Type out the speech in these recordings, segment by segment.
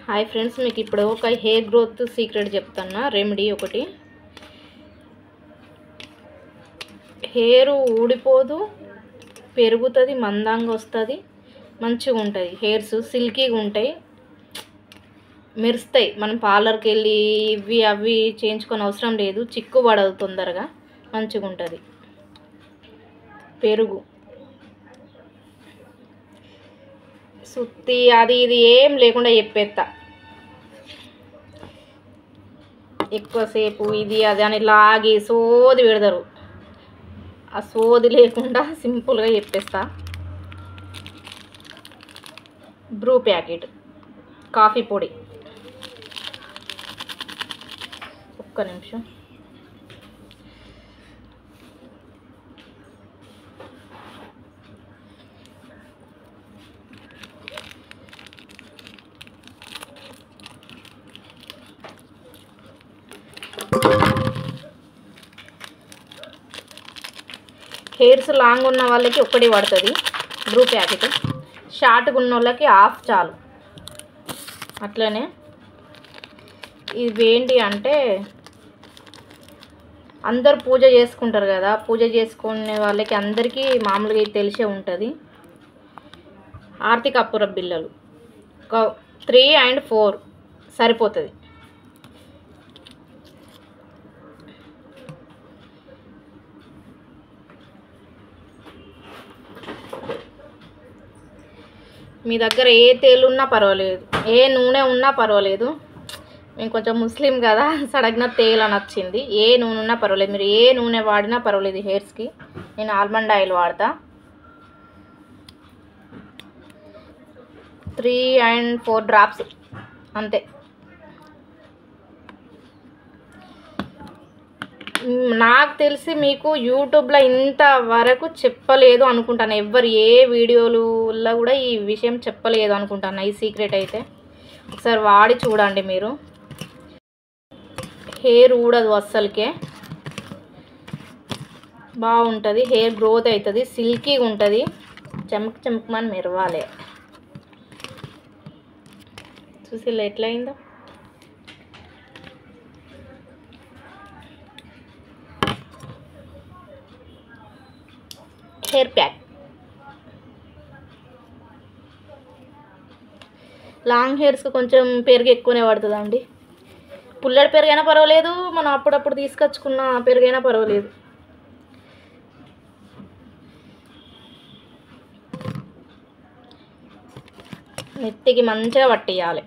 Hi friends, మీకు ఇప్పుడు ఒక హెయిర్ గ్రోత్ సీక్రెట్ చెప్తాను. రెమెడీ ఒకటి. హెయిర్ ఊడిపోదు, పెరుగుతుంది, మందంగా వస్తుంది, మంచిగా ఉంటుంది. హెయిర్స్ సిల్కీగా ఉంటాయి, మెరుస్తాయి. మనం పార్లర్కి వెళ్ళి ఇవి అవి చేయించుకొని అవసరం లేదు. చిక్కు పడదు, తొందరగా మంచిగా ఉంటుంది. పెరుగు, సుత్తి అది ఇది ఏం లేకుండా చెప్పేస్తా. ఎక్కువసేపు ఇది అది అని లాగి సోది పెడతారు. ఆ సోది లేకుండా సింపుల్గా చెప్పేస్తా. బ్రూ ప్యాకెట్, కాఫీ పొడి, ఒక్క నిమిషం. హెయిర్స్ లాంగ్ ఉన్న వాళ్ళకి ఒక్కటి పడుతుంది బ్రూ ప్యాకెట్. షార్ట్గా ఉన్న వాళ్ళకి హాఫ్ చాలు. అట్లనే ఇవేంటి అంటే, అందరు పూజ చేసుకుంటారు కదా, పూజ చేసుకునే వాళ్ళకి అందరికీ మామూలుగా ఇది తెలిసే ఉంటుంది. ఆర్తి కర్పూర బిళ్ళలు 3 and 4 సరిపోతుంది. మీ దగ్గర ఏ తేలు ఉన్నా పర్వాలేదు, ఏ నూనె ఉన్నా పర్వాలేదు. మేము కొంచెం ముస్లిం కదా, సడగ్న తేలు అని వచ్చింది. ఏ నూనె ఉన్నా పర్వాలేదు, మీరు ఏ నూనె వాడినా పర్వాలేదు హెయిర్స్కి. నేను ఆల్మండ్ ఆయిల్ వాడతా. 3 and 4 డ్రాప్స్ అంతే. నాకు తెలిసి మీకు యూట్యూబ్లో ఇంతవరకు చెప్పలేదు అనుకుంటాను. ఎవ్వరు ఏ వీడియోలలో కూడా ఈ విషయం చెప్పలేదు అనుకుంటాను, ఈ సీక్రెట్ అయితే. ఒకసారి వాడి చూడండి మీరు. హెయిర్ ఊడదు అస్సలకే, బాగుంటుంది. హెయిర్ గ్రోత్ అవుతుంది, సిల్కీగా ఉంటుంది, చెమక్ చెమక్మని మెరవాలి. చూసి ఎట్లయిందో. హెయిర్ ప్యాక్, లాంగ్ హెయిర్స్కి కొంచెం పెరుగు ఎక్కువనే పడుతుందండి. పుల్లడి పెరుగైనా పర్వాలేదు, మనం అప్పుడప్పుడు తీసుకొచ్చుకున్న పెరుగైనా పర్వాలేదు. నెత్తికి మంచిగా పట్టియాలి,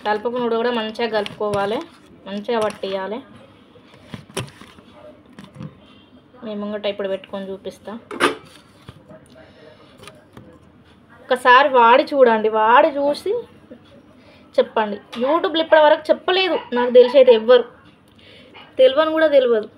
కలుపుకున్నాడు కూడా మంచిగా కలుపుకోవాలి, మంచిగా పట్టియాలి. మేము ముంగట ఇప్పుడు పెట్టుకొని చూపిస్తా. ఒకసారి వాడి చూడండి, వాడి చూసి చెప్పండి. యూట్యూబ్లో ఇప్పటి వరకు చెప్పలేదు నాకు తెలిసి అయితే, ఎవ్వరు తెలియని కూడా తెలియదు.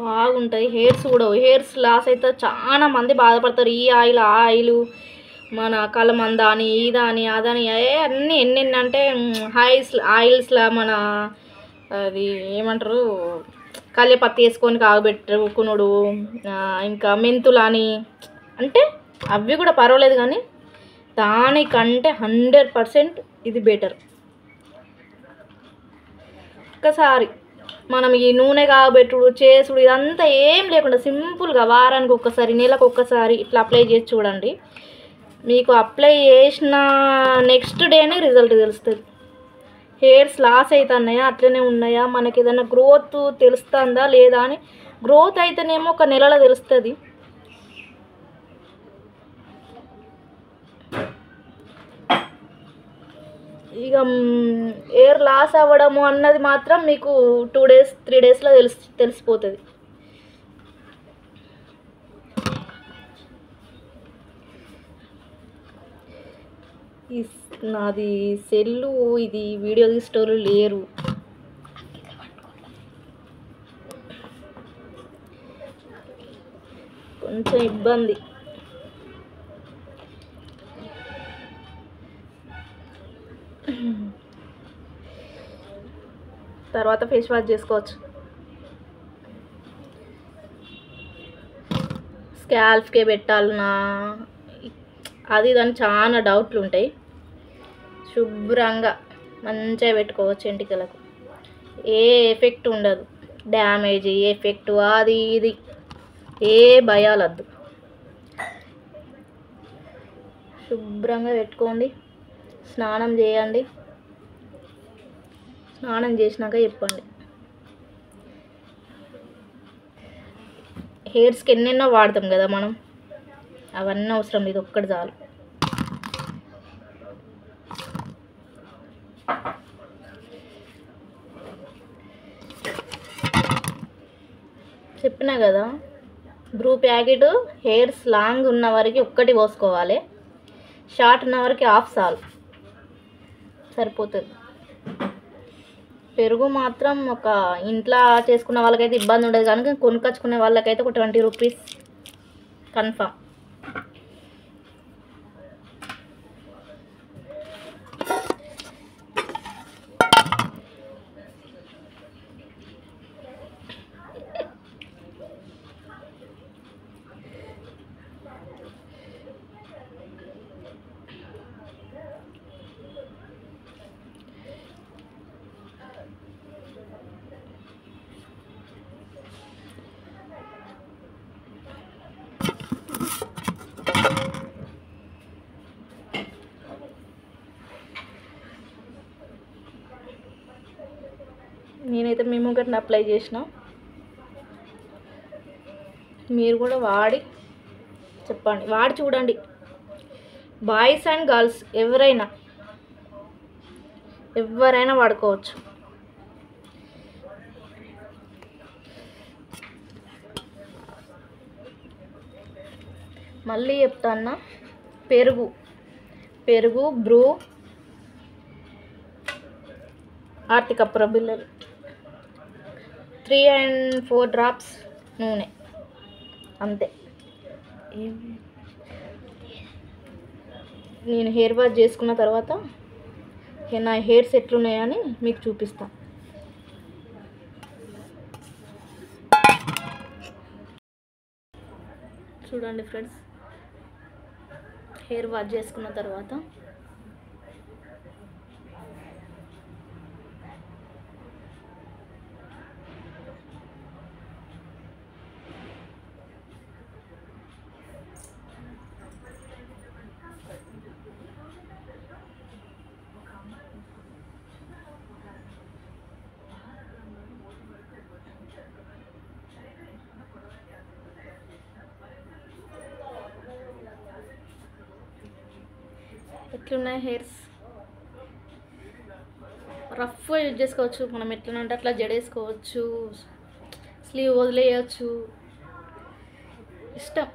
బాగుంటాయి. హెయిర్స్ కూడా, హెయిర్స్ లాస్ అయితే చాలా మంది బాధపడతారు. ఈ ఆయిల్ ఆ ఆయిల్, మన కలమంద అని ఇదని అదని అన్నీ ఎన్నెన్ని అంటే ఆయిల్స్లా మన అది ఏమంటారు, కల్యపత్తి వేసుకొని కాగబెట్టుకునుడు, ఇంకా మెంతులు అని, అంటే అవి కూడా పర్వాలేదు, కానీ దానికంటే 100% ఇది బెటర్. ఒక్కసారి మనం ఈ నూనె కాబెట్టుడు చేసుడు ఇదంతా ఏం లేకుండా సింపుల్గా వారానికి ఒక్కసారి, నెలకు ఒక్కసారి ఇట్లా అప్లై చేసి చూడండి. మీకు అప్లై చేసిన నెక్స్ట్ డేనే రిజల్ట్ తెలుస్తుంది. హెయిర్స్ లాస్ అవుతున్నాయా, అట్లనే ఉన్నాయా, మనకి ఏదైనా గ్రోత్ తెలుస్తుందా లేదా అని. గ్రోత్ అయితేనేమో ఒక నెలలో తెలుస్తుంది. ఇక హెయిర్ లాస్ అవ్వడము అన్నది మాత్రం మీకు 2 days 3 daysలో తెలిసిపోతుంది. నాది సెల్లు, ఇది వీడియో తీసేటోళ్ళు లేరు. కొంచెం ఇబ్బంది. తర్వాత ఫేస్ వాష్ చేసుకోవచ్చు. స్కాల్ఫ్కే పెట్టాలన్నా అది దాని చాలా డౌట్లు ఉంటాయి. శుభ్రంగా మంచిగా పెట్టుకోవచ్చు. ఎంటికలకు ఏ ఎఫెక్ట్ ఉండదు, డ్యామేజ్ ఎఫెక్ట్ అది ఇది ఏ భయాలద్దు. శుభ్రంగా పెట్టుకోండి. స్నానం చేయండి. స్నానం చేసినాక చెప్పండి. హెయిర్స్కి ఎన్నెన్నో వాడతాం కదా మనం, అవన్నీ అవసరం లేదు, ఒక్కటి చాలు. చెప్పినా కదా, బ్రూ ప్యాకెట్ హెయిర్స్ లాంగ్ ఉన్న వరకు ఒక్కటి పోసుకోవాలి, షార్ట్ ఉన్న వరకు హాఫ్ చాలు, సరిపోతుంది. పెరుగు మాత్రం ఒక ఇంట్లో చేసుకున్న వాళ్ళకైతే ఇబ్బంది ఉండదు, కానీ కొనుక్కొచ్చుకునే వాళ్ళకైతే ఒక 20 రూపీస్ కన్ఫామ్. నేనైతే మేము ఒకటిని అప్లై చేసిన, మీరు కూడా వాడి చెప్పండి, వాడి చూడండి. బాయ్స్ అండ్ గర్ల్స్ ఎవరైనా వాడుకోవచ్చు. మళ్ళీ చెప్తాన్నా, పెరుగు బ్రూ ఆర్తికప్పుర బిళ్ళలు 3 and 4 డ్రాప్స్ నూనె అంతే. నేను హెయిర్ వాష్ చేసుకున్న తర్వాత నా హెయిర్స్ ఎట్లున్నాయని మీకు చూపిస్తాను. చూడండి ఫ్రెండ్స్, హెయిర్ వాష్ చేసుకున్న తర్వాత ఎట్లున్నాయి హెయిర్స్? రఫ్గా యూజ్ చేసుకోవచ్చు మనం, ఎట్లనంటే అట్లా జడేసుకోవచ్చు, స్లీవ్ వదిలేయచ్చు, ఇష్టం.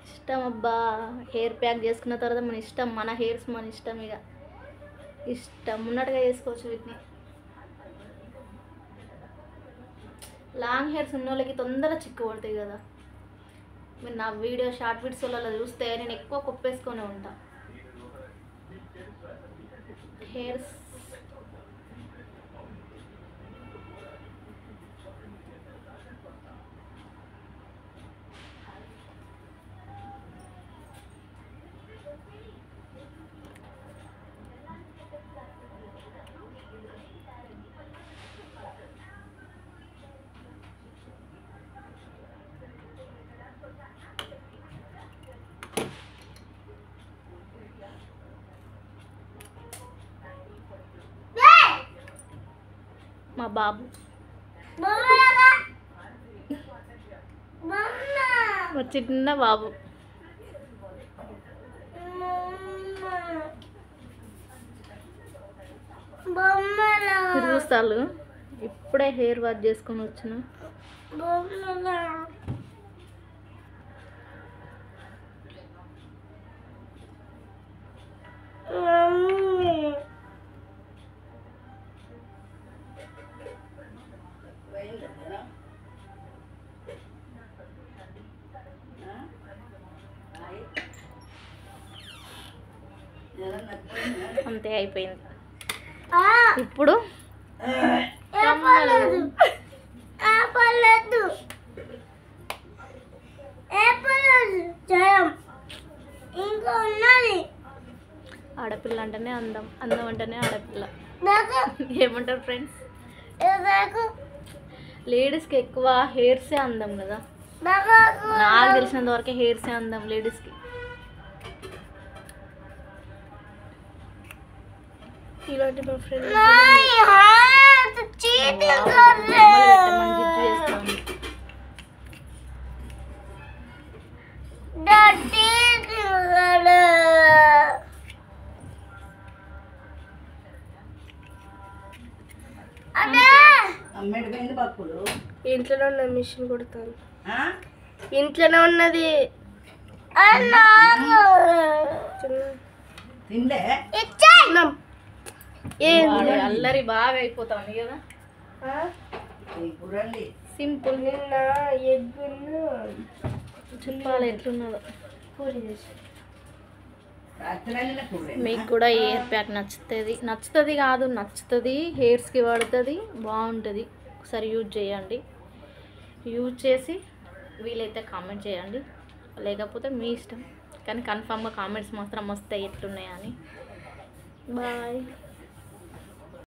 ఇష్టం అబ్బా. హెయిర్ ప్యాక్ చేసుకున్న తర్వాత మన ఇష్టం, మన హెయిర్స్ మన ఇష్టం, ఇక ఇష్టం ఉన్నట్టుగా చేసుకోవచ్చు వీటిని. లాంగ్ హెయిర్స్ ఉన్న వాళ్ళకి తొందరగా చిక్కు పడతాయి కదా. మీరు నా షార్ట్ వీడియోలలో చూస్తే నేను ఎక్కువ కుప్పేసుకొని ఉంటా హెయిర్స్. మా బాబు, మా చిన్న బాబు చూస్తాలు. ఇప్పుడే హెయిర్ వాష్ చేసుకొని వచ్చిన. అంతే అయిపోయింది. ఇప్పుడు ఆడపిల్ల అంటేనే అందం, అందం అంటేనే ఆడపిల్ల. ఏమంటారు ఫ్రెండ్స్? లేడీస్కి ఎక్కువ హెయిర్సే అందం కదా. నాకు తెలిసినంత వరకే హెయిర్సే అందం లేడీస్కి. ఇలాంటి మా ఫ్రెండ్ ఇంట్లోనే ఉన్న మిషన్ కుడతాను. ఇంట్లోనే ఉన్నది. అల్లరి బాగా అయిపోతుంది కదా. సింపుల్. నిన్న ఎగ్గులు చెప్పాలి ఎట్లున్నదో. మీకు కూడా హెయిర్ ప్యాక్ నచ్చుతుంది కాదు, నచ్చుతుంది, హెయిర్స్కి పడుతుంది, బాగుంటుంది. ఒకసారి యూజ్ చేయండి. యూజ్ చేసి వీలైతే కామెంట్ చేయండి, లేకపోతే మీ ఇష్టం. కానీ కన్ఫామ్గా కామెంట్స్ మాత్రం వస్తాయి ఎట్లున్నాయని. బాయ్.